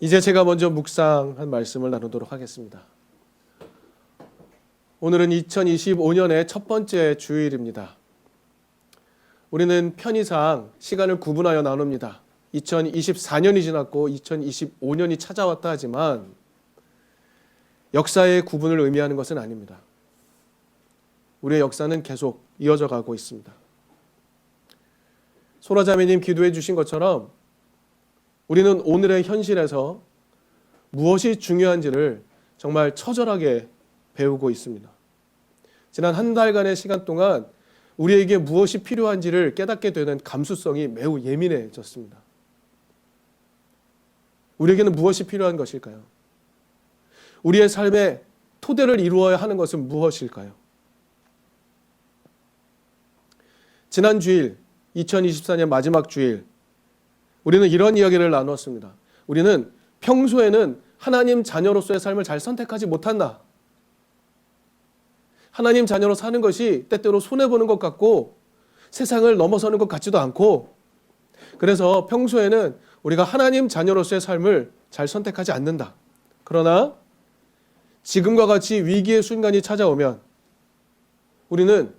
이제 제가 먼저 묵상한 말씀을 나누도록 하겠습니다. 오늘은 2025년의 첫 번째 주일입니다. 우리는 편의상 시간을 구분하여 나눕니다. 2024년이 지났고 2025년이 찾아왔다 하지만 역사의 구분을 의미하는 것은 아닙니다. 우리의 역사는 계속 이어져 가고 있습니다. 소라자매님 기도해 주신 것처럼 우리는 오늘의 현실에서 무엇이 중요한지를 정말 처절하게 배우고 있습니다. 지난 한 달간의 시간 동안 우리에게 무엇이 필요한지를 깨닫게 되는 감수성이 매우 예민해졌습니다. 우리에게는 무엇이 필요한 것일까요? 우리의 삶의 토대를 이루어야 하는 것은 무엇일까요? 지난 주일, 2024년 마지막 주일, 우리는 이런 이야기를 나누었습니다. 우리는 평소에는 하나님 자녀로서의 삶을 잘 선택하지 못한다. 하나님 자녀로 사는 것이 때때로 손해보는 것 같고 세상을 넘어서는 것 같지도 않고, 그래서 평소에는 우리가 하나님 자녀로서의 삶을 잘 선택하지 않는다. 그러나 지금과 같이 위기의 순간이 찾아오면 우리는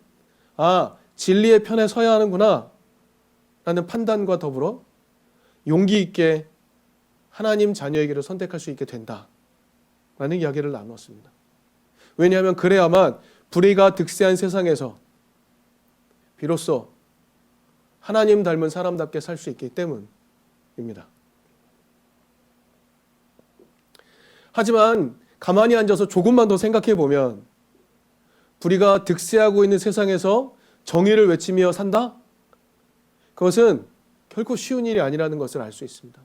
진리의 편에 서야 하는구나 라는 판단과 더불어 용기 있게 하나님 자녀의 길을 선택할 수 있게 된다라는 이야기를 나누었습니다. 왜냐하면 그래야만 불의가 득세한 세상에서 비로소 하나님 닮은 사람답게 살 수 있기 때문입니다. 하지만 가만히 앉아서 조금만 더 생각해 보면 불의가 득세하고 있는 세상에서 정의를 외치며 산다? 그것은 결코 쉬운 일이 아니라는 것을 알 수 있습니다.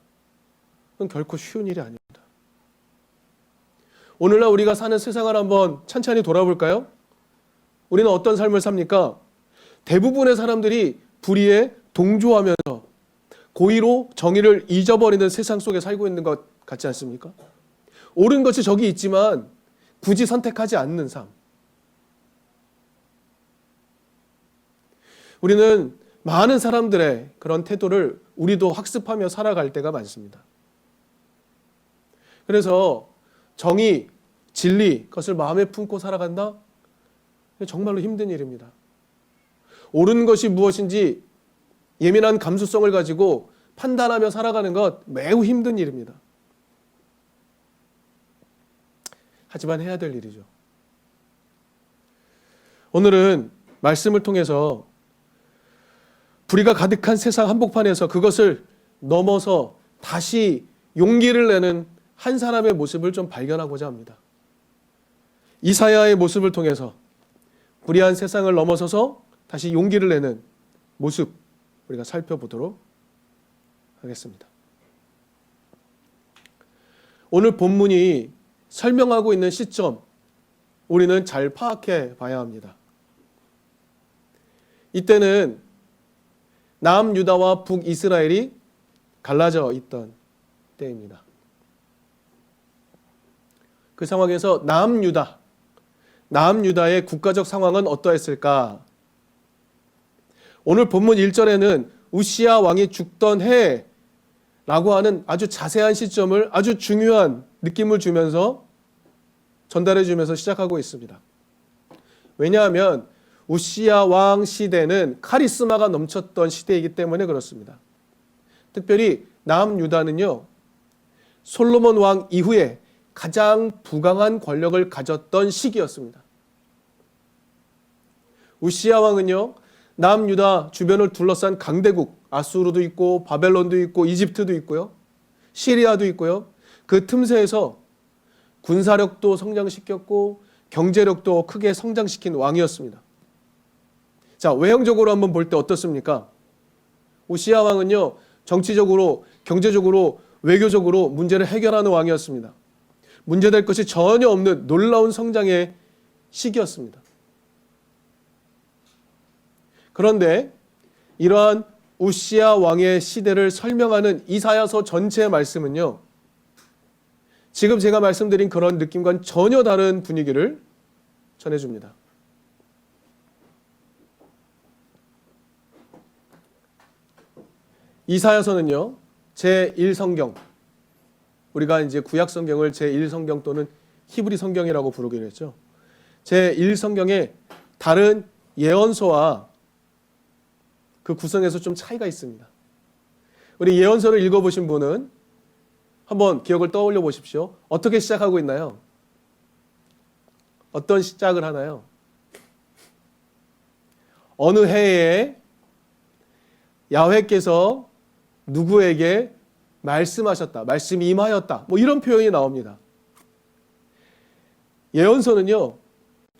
그건 결코 쉬운 일이 아닙니다. 오늘날 우리가 사는 세상을 한번 찬찬히 돌아볼까요? 우리는 어떤 삶을 삽니까? 대부분의 사람들이 불의에 동조하면서 고의로 정의를 잊어버리는 세상 속에 살고 있는 것 같지 않습니까? 옳은 것이 저기 있지만 굳이 선택하지 않는 삶. 우리는 많은 사람들의 그런 태도를 우리도 학습하며 살아갈 때가 많습니다. 그래서 정의, 진리, 그것을 마음에 품고 살아간다? 정말로 힘든 일입니다. 옳은 것이 무엇인지 예민한 감수성을 가지고 판단하며 살아가는 것 매우 힘든 일입니다. 하지만 해야 될 일이죠. 오늘은 말씀을 통해서 불의가 가득한 세상 한복판에서 그것을 넘어서 다시 용기를 내는 한 사람의 모습을 좀 발견하고자 합니다. 이사야의 모습을 통해서 불의한 세상을 넘어서서 다시 용기를 내는 모습 우리가 살펴보도록 하겠습니다. 오늘 본문이 설명하고 있는 시점, 우리는 잘 파악해 봐야 합니다. 이때는 남유다와 북이스라엘이 갈라져 있던 때입니다. 그 상황에서 남유다의 국가적 상황은 어떠했을까? 오늘 본문 1절에는 우시야 왕이 죽던 해라고 하는 아주 자세한 시점을 아주 중요한 느낌을 주면서 전달해 주면서 시작하고 있습니다. 왜냐하면 우시야 왕 시대는 카리스마가 넘쳤던 시대이기 때문에 그렇습니다. 특별히 남유다는요, 솔로몬 왕 이후에 가장 부강한 권력을 가졌던 시기였습니다. 우시야 왕은요, 남유다 주변을 둘러싼 강대국 아수르도 있고 바벨론도 있고 이집트도 있고요, 시리아도 있고요. 그 틈새에서 군사력도 성장시켰고 경제력도 크게 성장시킨 왕이었습니다. 자, 외형적으로 한번 볼 때 어떻습니까? 우시야 왕은요, 정치적으로, 경제적으로, 외교적으로 문제를 해결하는 왕이었습니다. 문제될 것이 전혀 없는 놀라운 성장의 시기였습니다. 그런데 이러한 우시야 왕의 시대를 설명하는 이사야서 전체의 말씀은요, 지금 제가 말씀드린 그런 느낌과는 전혀 다른 분위기를 전해줍니다. 이사야서는요, 제1성경 우리가 이제 구약 성경을 제1성경 또는 히브리 성경이라고 부르기로 했죠. 제1성경에 다른 예언서와 그 구성에서 좀 차이가 있습니다. 우리 예언서를 읽어보신 분은 한번 기억을 떠올려 보십시오. 어떻게 시작하고 있나요? 어떤 시작을 하나요? 어느 해에 야훼께서 누구에게 말씀하셨다, 말씀이 임하였다, 뭐 이런 표현이 나옵니다. 예언서는요,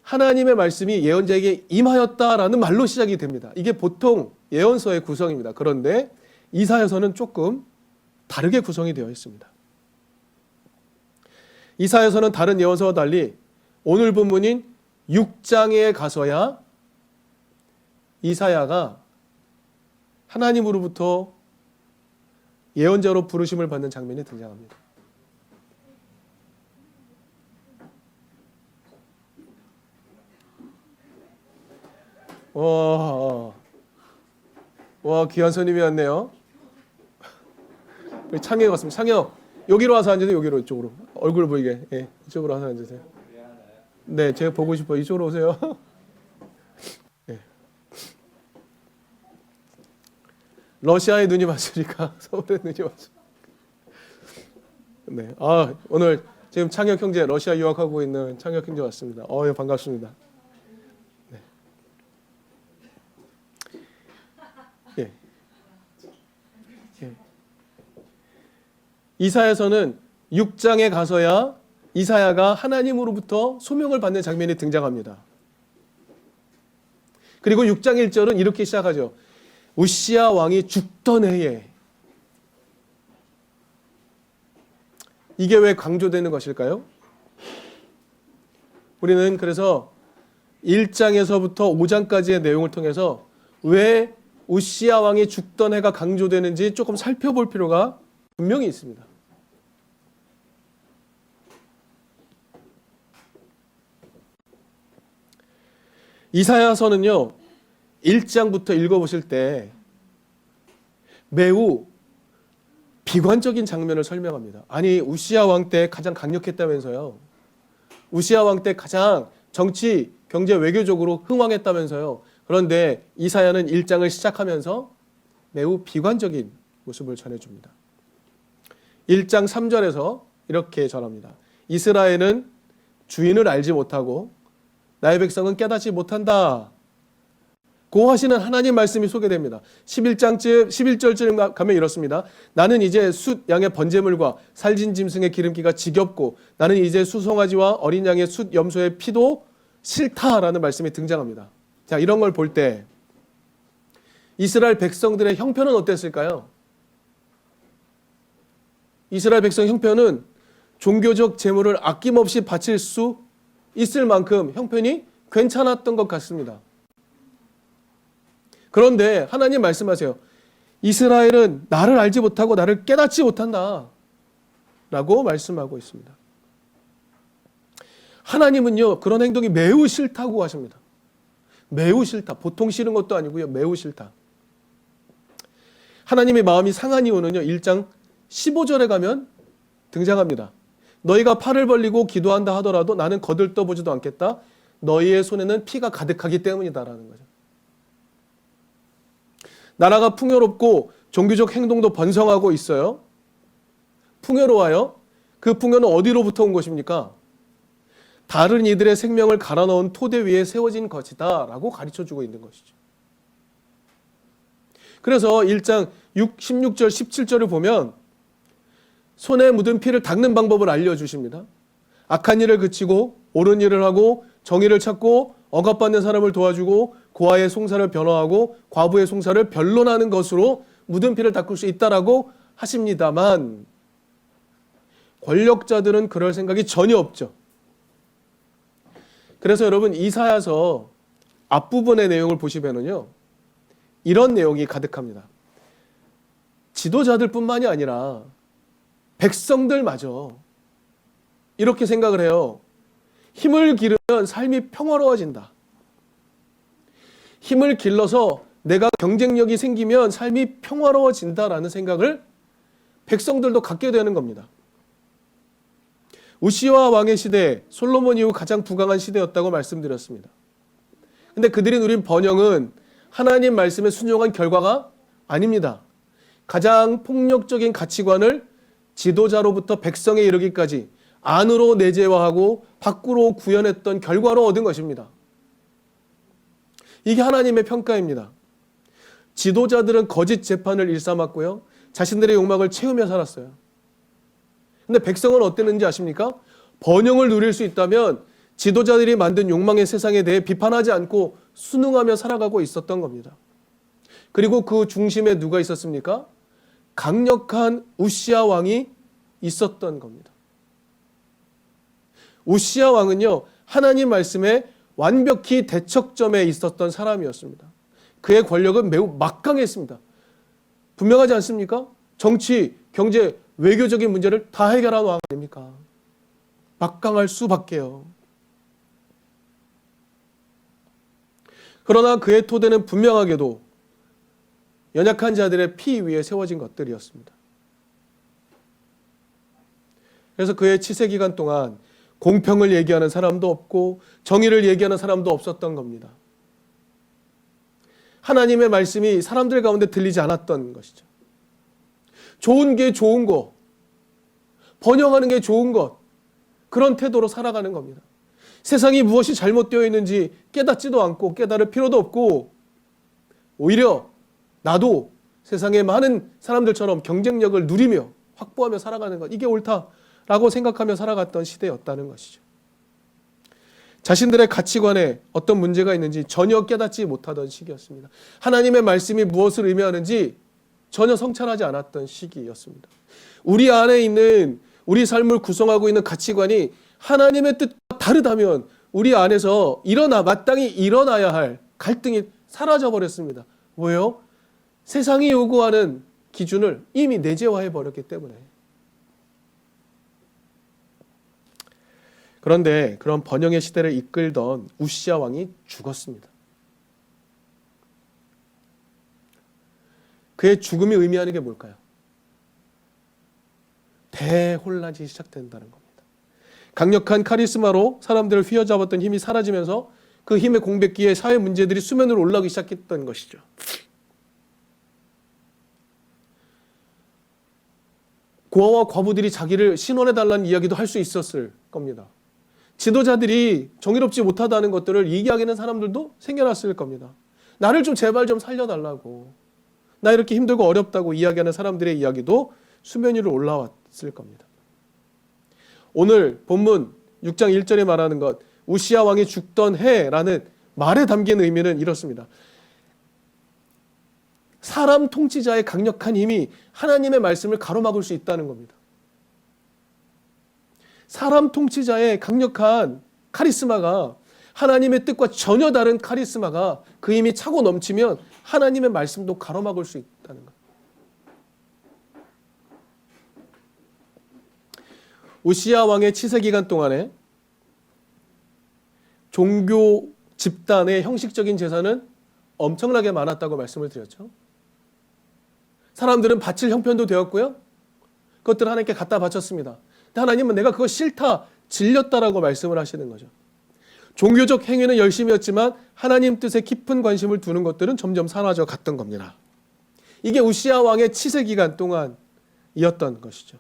하나님의 말씀이 예언자에게 임하였다라는 말로 시작이 됩니다. 이게 보통 예언서의 구성입니다. 그런데 이사야서는 조금 다르게 구성이 되어 있습니다. 이사야서는 다른 예언서와 달리 오늘 본문인 6장에 가서야 이사야가 하나님으로부터 예언자로 부르심을 받는 장면이 등장합니다. 와, 귀한 손님이 왔네요. 우리 창혁 왔습니다. 창혁, 여기로 와서 앉으세요. 여기로, 이쪽으로. 얼굴 보이게. 예, 이쪽으로 와서 앉으세요. 네, 제가 보고 싶어요. 이쪽으로 오세요. 예. 러시아에 눈이 왔으니까 서울에 눈이 왔어요. 네, 오늘 지금 창혁 형제, 러시아 유학하고 있는 창혁 형제 왔습니다. 예, 반갑습니다. 네. 예. 예. 이사야서는 6장에 가서야 이사야가 하나님으로부터 소명을 받는 장면이 등장합니다. 그리고 6장 1절은 이렇게 시작하죠. 우시야 왕이 죽던 해에. 이게 왜 강조되는 것일까요? 우리는 그래서 1장에서부터 5장까지의 내용을 통해서 왜 우시야 왕이 죽던 해가 강조되는지 조금 살펴볼 필요가 분명히 있습니다. 이사야서는요, 1장부터 읽어보실 때 매우 비관적인 장면을 설명합니다. 아니, 우시야 왕 때 가장 강력했다면서요. 우시야 왕 때 가장 정치, 경제, 외교적으로 흥왕했다면서요. 그런데 이사야는 1장을 시작하면서 매우 비관적인 모습을 전해줍니다. 1장 3절에서 이렇게 전합니다. 이스라엘은 주인을 알지 못하고 나의 백성은 깨닫지 못한다. 고 하시는 하나님 말씀이 소개됩니다. 11절쯤 가면 이렇습니다. 나는 이제 숫 양의 번제물과 살진 짐승의 기름기가 지겹고 나는 이제 수송아지와 어린 양의 숫 염소의 피도 싫다라는 말씀이 등장합니다. 자, 이런 걸 볼 때 이스라엘 백성들의 형편은 어땠을까요? 이스라엘 백성 형편은 종교적 제물을 아낌없이 바칠 수 있을 만큼 형편이 괜찮았던 것 같습니다. 그런데 하나님 말씀하세요. 이스라엘은 나를 알지 못하고 나를 깨닫지 못한다 라고 말씀하고 있습니다. 하나님은요, 그런 행동이 매우 싫다고 하십니다. 매우 싫다. 보통 싫은 것도 아니고요, 매우 싫다. 하나님의 마음이 상한 이유는요, 1장 15절에 가면 등장합니다. 너희가 팔을 벌리고 기도한다 하더라도 나는 거들떠보지도 않겠다. 너희의 손에는 피가 가득하기 때문이다라는 거죠. 나라가 풍요롭고 종교적 행동도 번성하고 있어요. 풍요로워요. 그 풍요는 어디로부터 온 것입니까? 다른 이들의 생명을 갈아넣은 토대 위에 세워진 것이다 라고 가르쳐주고 있는 것이죠. 그래서 1장 16절 17절을 보면 손에 묻은 피를 닦는 방법을 알려주십니다. 악한 일을 그치고 옳은 일을 하고 정의를 찾고 억압받는 사람을 도와주고 고아의 송사를 변호하고 과부의 송사를 변론하는 것으로 묻은 피를 닦을 수 있다라고 하십니다만 권력자들은 그럴 생각이 전혀 없죠. 그래서 여러분 이사야서 앞부분의 내용을 보시면은요, 이런 내용이 가득합니다. 지도자들 뿐만이 아니라 백성들마저 이렇게 생각을 해요. 힘을 기르면 삶이 평화로워진다. 힘을 길러서 내가 경쟁력이 생기면 삶이 평화로워진다라는 생각을 백성들도 갖게 되는 겁니다. 우시아 왕의 시대, 솔로몬 이후 가장 부강한 시대였다고 말씀드렸습니다. 근데 그들이 누린 번영은 하나님 말씀에 순종한 결과가 아닙니다. 가장 폭력적인 가치관을 지도자로부터 백성에 이르기까지 안으로 내재화하고 밖으로 구현했던 결과로 얻은 것입니다. 이게 하나님의 평가입니다. 지도자들은 거짓 재판을 일삼았고요. 자신들의 욕망을 채우며 살았어요. 근데 백성은 어땠는지 아십니까? 번영을 누릴 수 있다면 지도자들이 만든 욕망의 세상에 대해 비판하지 않고 순응하며 살아가고 있었던 겁니다. 그리고 그 중심에 누가 있었습니까? 강력한 우시아 왕이 있었던 겁니다. 우시아 왕은요, 하나님 말씀에 완벽히 대척점에 있었던 사람이었습니다. 그의 권력은 매우 막강했습니다. 분명하지 않습니까? 정치, 경제, 외교적인 문제를 다 해결한 왕 아닙니까? 막강할 수밖에요. 그러나 그의 토대는 분명하게도 연약한 자들의 피 위에 세워진 것들이었습니다. 그래서 그의 치세 기간 동안 공평을 얘기하는 사람도 없고 정의를 얘기하는 사람도 없었던 겁니다. 하나님의 말씀이 사람들 가운데 들리지 않았던 것이죠. 좋은 게 좋은 거, 번영하는 게 좋은 것, 그런 태도로 살아가는 겁니다. 세상이 무엇이 잘못되어 있는지 깨닫지도 않고 깨달을 필요도 없고 오히려 나도 세상의 많은 사람들처럼 경쟁력을 누리며 확보하며 살아가는 것, 이게 옳다라고 생각하며 살아갔던 시대였다는 것이죠. 자신들의 가치관에 어떤 문제가 있는지 전혀 깨닫지 못하던 시기였습니다. 하나님의 말씀이 무엇을 의미하는지 전혀 성찰하지 않았던 시기였습니다. 우리 안에 있는, 우리 삶을 구성하고 있는 가치관이 하나님의 뜻과 다르다면 우리 안에서 마땅히 일어나야 할 갈등이 사라져 버렸습니다. 왜요? 세상이 요구하는 기준을 이미 내재화해 버렸기 때문에. 그런데 그런 번영의 시대를 이끌던 우시아 왕이 죽었습니다. 그의 죽음이 의미하는 게 뭘까요? 대혼란이 시작된다는 겁니다. 강력한 카리스마로 사람들을 휘어잡았던 힘이 사라지면서 그 힘의 공백기에 사회 문제들이 수면으로 올라오기 시작했던 것이죠. 고아와 과부들이 자기를 신원해달라는 이야기도 할 수 있었을 겁니다. 지도자들이 정의롭지 못하다는 것들을 얘기하기는 사람들도 생겨났을 겁니다. 나를 좀 제발 좀 살려달라고, 나 이렇게 힘들고 어렵다고 이야기하는 사람들의 이야기도 수면 위로 올라왔을 겁니다. 오늘 본문 6장 1절에 말하는 것, 우시아 왕이 죽던 해라는 말에 담긴 의미는 이렇습니다. 사람 통치자의 강력한 힘이 하나님의 말씀을 가로막을 수 있다는 겁니다. 사람 통치자의 강력한 카리스마가, 하나님의 뜻과 전혀 다른 카리스마가 그 힘이 차고 넘치면 하나님의 말씀도 가로막을 수 있다는 것. 우시아 왕의 치세 기간 동안에 종교 집단의 형식적인 제사는 엄청나게 많았다고 말씀을 드렸죠. 사람들은 바칠 형편도 되었고요. 그것들을 하나님께 갖다 바쳤습니다. 근데 하나님은 내가 그거 싫다, 질렸다라고 말씀을 하시는 거죠. 종교적 행위는 열심히 했지만 하나님 뜻에 깊은 관심을 두는 것들은 점점 사라져 갔던 겁니다. 이게 우시아 왕의 치세 기간 동안이었던 것이죠.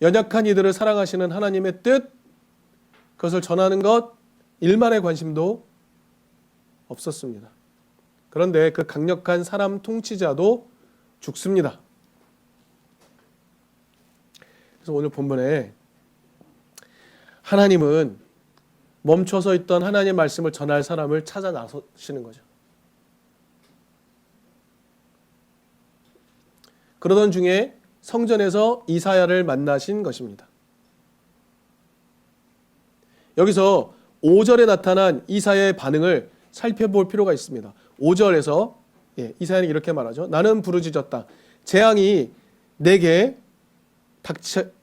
연약한 이들을 사랑하시는 하나님의 뜻, 그것을 전하는 것, 일만의 관심도 없었습니다. 그런데 그 강력한 사람 통치자도 죽습니다. 그래서 오늘 본문에 하나님은 멈춰서 있던 하나님의 말씀을 전할 사람을 찾아 나서시는 거죠. 그러던 중에 성전에서 이사야를 만나신 것입니다. 여기서 5절에 나타난 이사야의 반응을 살펴볼 필요가 있습니다. 5절에서 이사야는 이렇게 말하죠. 나는 부르짖었다. 재앙이 내게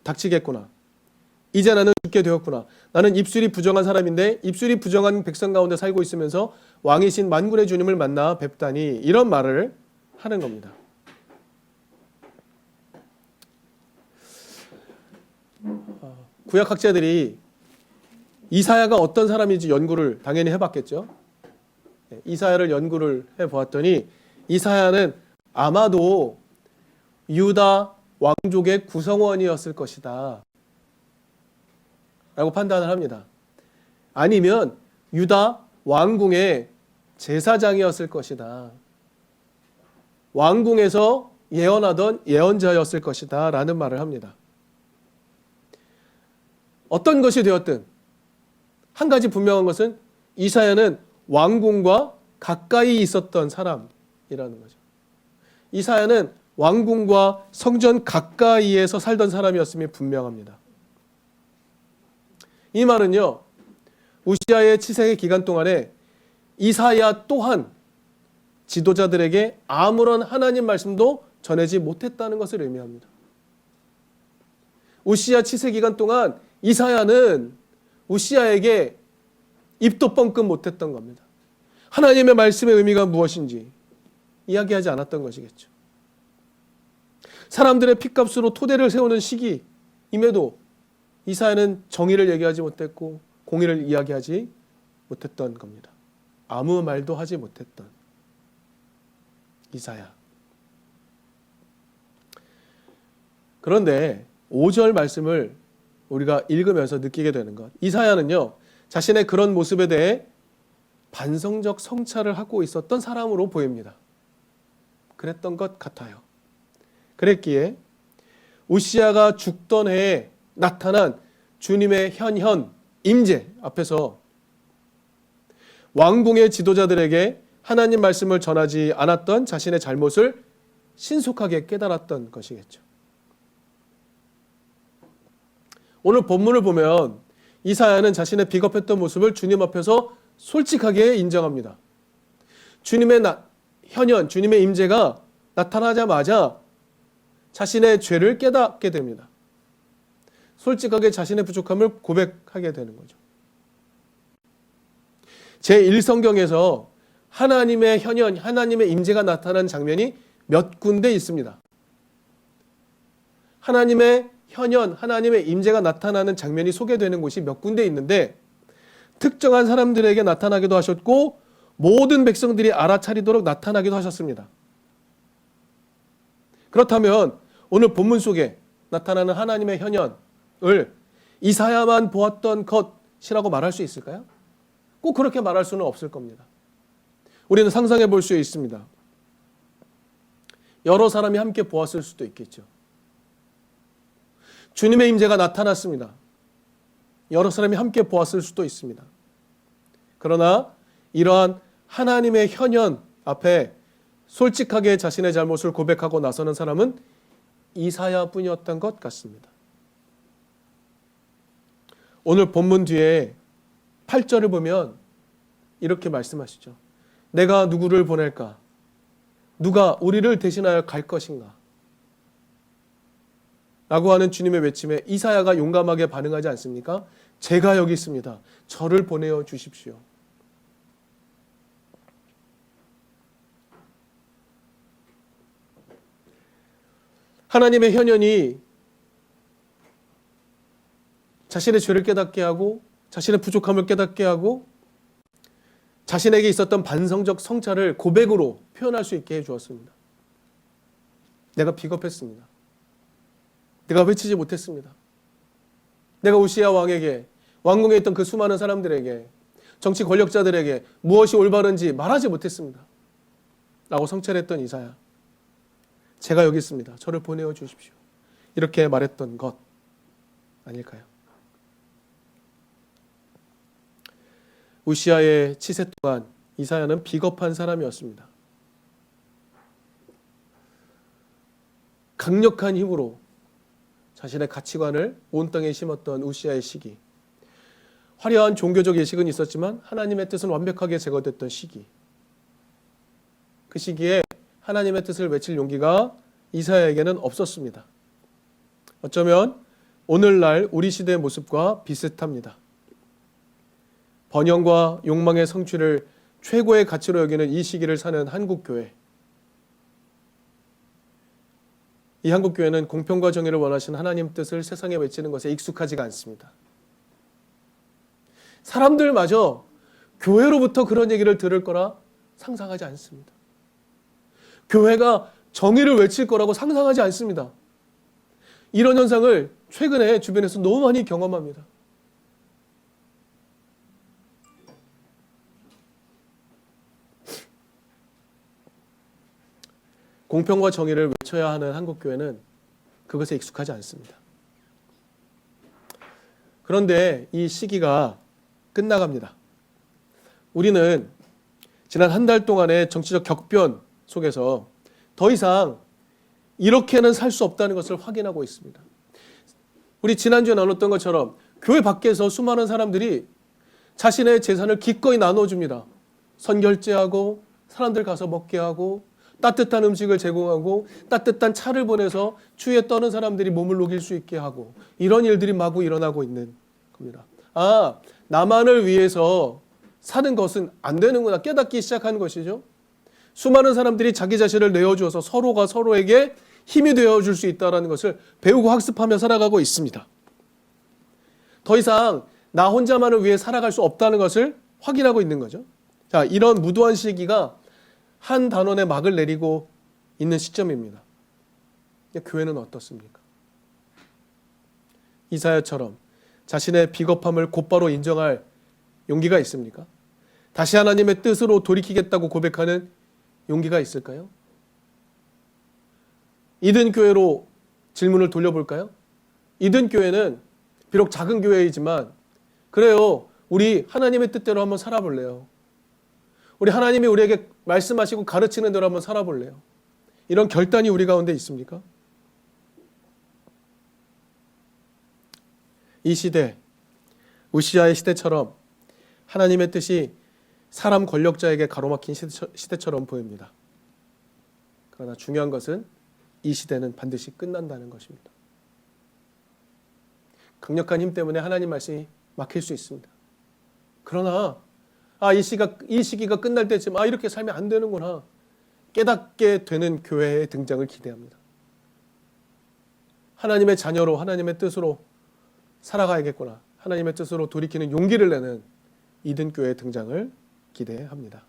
닥치겠구나. 이제 나는 죽게 되었구나. 나는 입술이 부정한 사람인데 입술이 부정한 백성 가운데 살고 있으면서 왕이신 만군의 주님을 만나 뵙다니, 이런 말을 하는 겁니다. 구약학자들이 이사야가 어떤 사람인지 연구를 당연히 해봤겠죠. 이사야를 연구를 해보았더니 이사야는 아마도 유다 왕족의 구성원이었을 것이다 라고 판단을 합니다. 아니면 유다 왕궁의 제사장이었을 것이다. 왕궁에서 예언하던 예언자였을 것이다 라는 말을 합니다. 어떤 것이 되었든 한 가지 분명한 것은 이사야는 왕궁과 가까이 있었던 사람이라는 거죠. 이사야는 왕궁과 성전 가까이에서 살던 사람이었음이 분명합니다. 이 말은요, 우시아의 치세의 기간 동안에 이사야 또한 지도자들에게 아무런 하나님 말씀도 전하지 못했다는 것을 의미합니다. 우시아 치세 기간 동안 이사야는 우시아에게 입도 뻥끗 못했던 겁니다. 하나님의 말씀의 의미가 무엇인지 이야기하지 않았던 것이겠죠. 사람들의 핏값으로 토대를 세우는 시기임에도 이사야는 정의를 얘기하지 못했고 공의를 이야기하지 못했던 겁니다. 아무 말도 하지 못했던 이사야. 그런데 5절 말씀을 우리가 읽으면서 느끼게 되는 것. 이사야는요, 자신의 그런 모습에 대해 반성적 성찰을 하고 있었던 사람으로 보입니다. 그랬던 것 같아요. 그랬기에 우시아가 죽던 해에 나타난 주님의 현현, 임재 앞에서 왕궁의 지도자들에게 하나님 말씀을 전하지 않았던 자신의 잘못을 신속하게 깨달았던 것이겠죠. 오늘 본문을 보면 이사야는 자신의 비겁했던 모습을 주님 앞에서 솔직하게 인정합니다. 주님의 현현, 주님의 임재가 나타나자마자 자신의 죄를 깨닫게 됩니다. 솔직하게 자신의 부족함을 고백하게 되는 거죠. 제1성경에서 하나님의 현현, 하나님의 임재가 나타난 장면이 몇 군데 있습니다. 하나님의 현현, 하나님의 임재가 나타나는 장면이 소개되는 곳이 몇 군데 있는데 특정한 사람들에게 나타나기도 하셨고 모든 백성들이 알아차리도록 나타나기도 하셨습니다. 그렇다면 오늘 본문 속에 나타나는 하나님의 현현을 이사야만 보았던 것이라고 말할 수 있을까요? 꼭 그렇게 말할 수는 없을 겁니다. 우리는 상상해 볼 수 있습니다. 여러 사람이 함께 보았을 수도 있겠죠. 주님의 임재가 나타났습니다. 여러 사람이 함께 보았을 수도 있습니다. 그러나 이러한 하나님의 현현 앞에 솔직하게 자신의 잘못을 고백하고 나서는 사람은 이사야뿐이었던 것 같습니다. 오늘 본문 뒤에 8절을 보면 이렇게 말씀하시죠. 내가 누구를 보낼까? 누가 우리를 대신하여 갈 것인가? 라고 하는 주님의 외침에 이사야가 용감하게 반응하지 않습니까? 제가 여기 있습니다. 저를 보내어 주십시오. 하나님의 현현이 자신의 죄를 깨닫게 하고 자신의 부족함을 깨닫게 하고 자신에게 있었던 반성적 성찰을 고백으로 표현할 수 있게 해주었습니다. 내가 비겁했습니다. 내가 외치지 못했습니다. 내가 우시야 왕에게, 왕궁에 있던 그 수많은 사람들에게, 정치 권력자들에게 무엇이 올바른지 말하지 못했습니다. 라고 성찰했던 이사야. 제가 여기 있습니다. 저를 보내어 주십시오. 이렇게 말했던 것 아닐까요? 우시야의 치세 동안 이사야는 비겁한 사람이었습니다. 강력한 힘으로 자신의 가치관을 온 땅에 심었던 우시야의 시기. 화려한 종교적 예식은 있었지만 하나님의 뜻은 완벽하게 제거됐던 시기. 그 시기에 하나님의 뜻을 외칠 용기가 이사야에게는 없었습니다. 어쩌면 오늘날 우리 시대의 모습과 비슷합니다. 번영과 욕망의 성취를 최고의 가치로 여기는 이 시기를 사는 한국교회. 이 한국교회는 공평과 정의를 원하시는 하나님 뜻을 세상에 외치는 것에 익숙하지가 않습니다. 사람들마저 교회로부터 그런 얘기를 들을 거라 상상하지 않습니다. 교회가 정의를 외칠 거라고 상상하지 않습니다. 이런 현상을 최근에 주변에서 너무 많이 경험합니다. 공평과 정의를 외쳐야 하는 한국교회는 그것에 익숙하지 않습니다. 그런데 이 시기가 끝나갑니다. 우리는 지난 한 달 동안의 정치적 격변 속에서 더 이상 이렇게는 살 수 없다는 것을 확인하고 있습니다. 우리 지난주에 나눴던 것처럼 교회 밖에서 수많은 사람들이 자신의 재산을 기꺼이 나눠줍니다. 선결제하고 사람들 가서 먹게 하고 따뜻한 음식을 제공하고 따뜻한 차를 보내서 추위에 떠는 사람들이 몸을 녹일 수 있게 하고 이런 일들이 마구 일어나고 있는 겁니다. 아, 나만을 위해서 사는 것은 안 되는구나 깨닫기 시작하는 것이죠. 수많은 사람들이 자기 자신을 내어주어서 서로가 서로에게 힘이 되어줄 수 있다는 것을 배우고 학습하며 살아가고 있습니다. 더 이상 나 혼자만을 위해 살아갈 수 없다는 것을 확인하고 있는 거죠. 자, 이런 무도한 시기가 한 단원의 막을 내리고 있는 시점입니다. 교회는 어떻습니까? 이사야처럼 자신의 비겁함을 곧바로 인정할 용기가 있습니까? 다시 하나님의 뜻으로 돌이키겠다고 고백하는 용기가 있을까요? 이든 교회로 질문을 돌려볼까요? 이든 교회는 비록 작은 교회이지만 그래요. 우리 하나님의 뜻대로 한번 살아볼래요. 우리 하나님이 우리에게 말씀하시고 가르치는 대로 한번 살아볼래요. 이런 결단이 우리 가운데 있습니까? 이 시대, 우시아의 시대처럼 하나님의 뜻이 사람 권력자에게 가로막힌 시대처럼 보입니다. 그러나 중요한 것은 이 시대는 반드시 끝난다는 것입니다. 강력한 힘 때문에 하나님 말씀이 막힐 수 있습니다. 그러나 이 시기가 끝날 때쯤 이렇게 살면 안 되는구나 깨닫게 되는 교회의 등장을 기대합니다. 하나님의 자녀로 하나님의 뜻으로 살아가야겠구나. 하나님의 뜻으로 돌이키는 용기를 내는 이든 교회의 등장을 기대합니다.